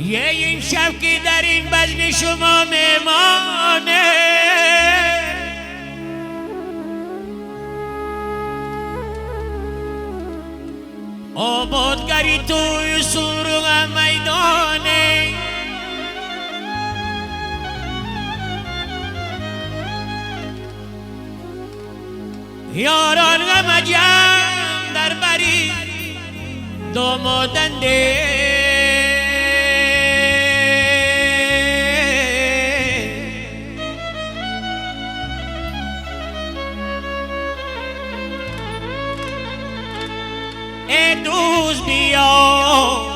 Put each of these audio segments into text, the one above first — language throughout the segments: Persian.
یه این شب که در این بزم شما مهمانه آبادگری توی سرغ میدانه یاران غم جمع در بری دامادنده ای دوست بیا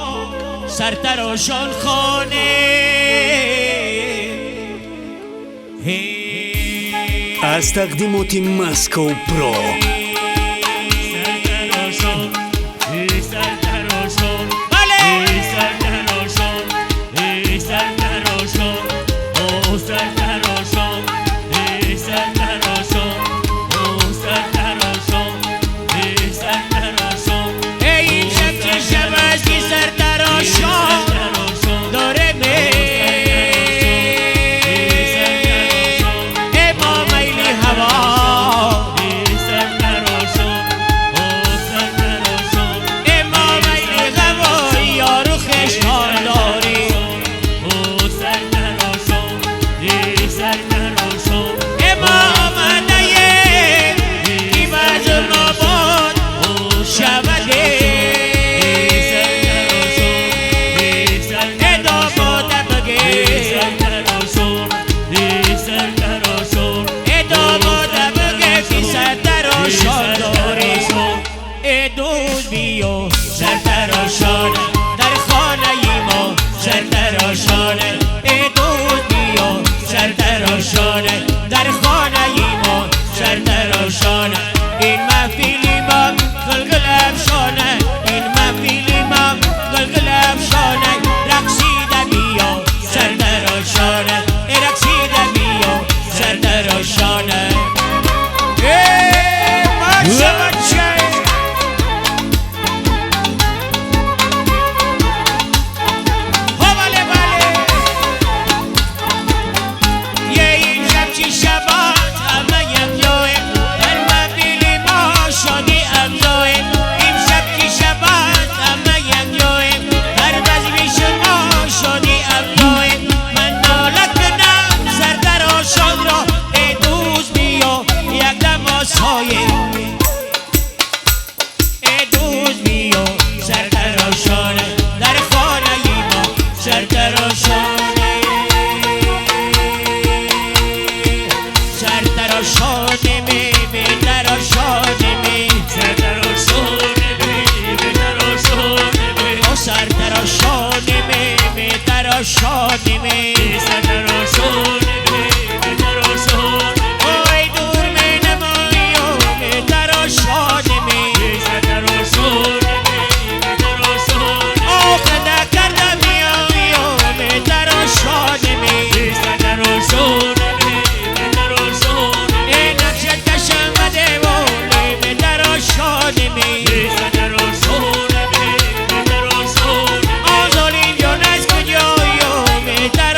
سرتراشان خانه از تقدیمات مسکو پرو در خانه ما سرتراشانه این محفلی ما گلگل افشانه این محفلی ما گلگل افشانه رقصیده بیا سرتراشانه رقصیده بیا سرتراشانه شادی می اوی دور می نمایی و می در شادی می آخه نکرده می آوی و می در شادی می این نقشه کشمده ولی می در شادی می آزالین جان از کجایی و می در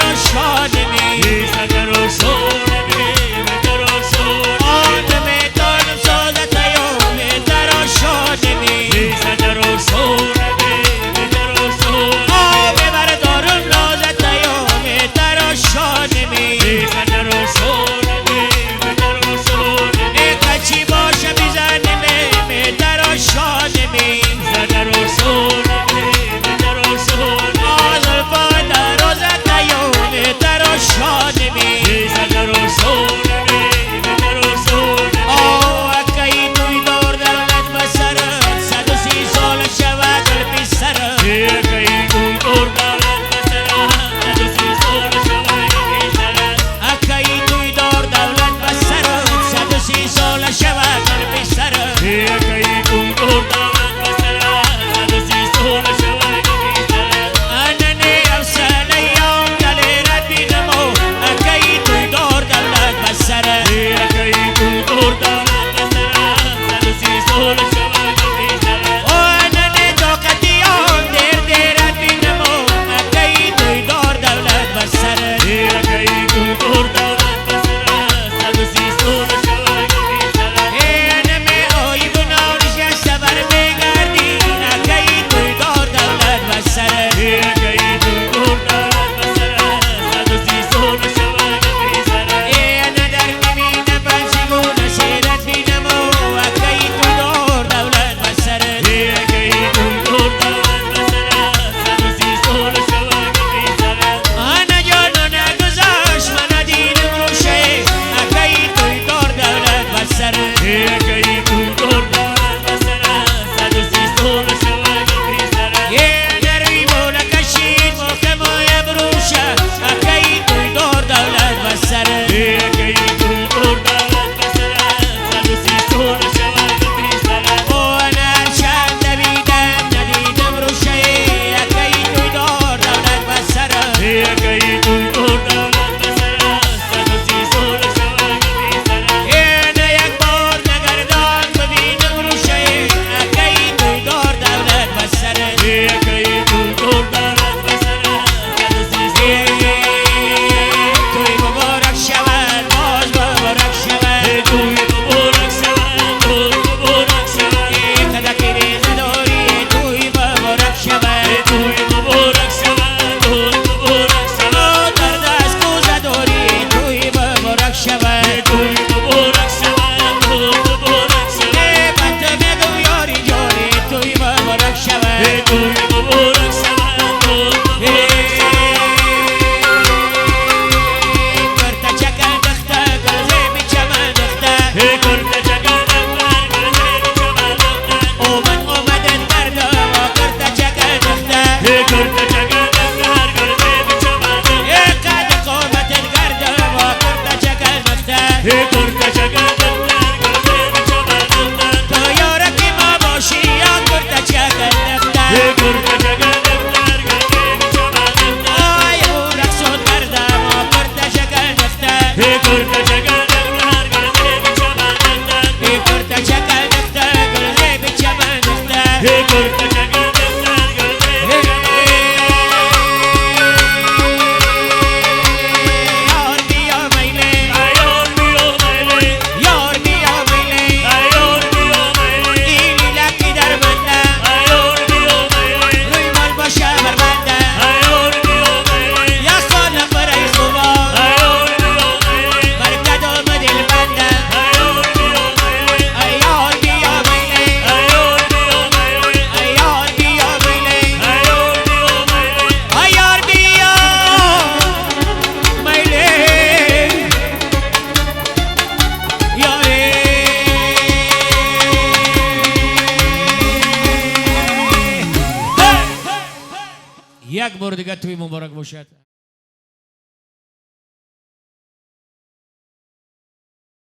یک بار دیگه توی مبارک باشد.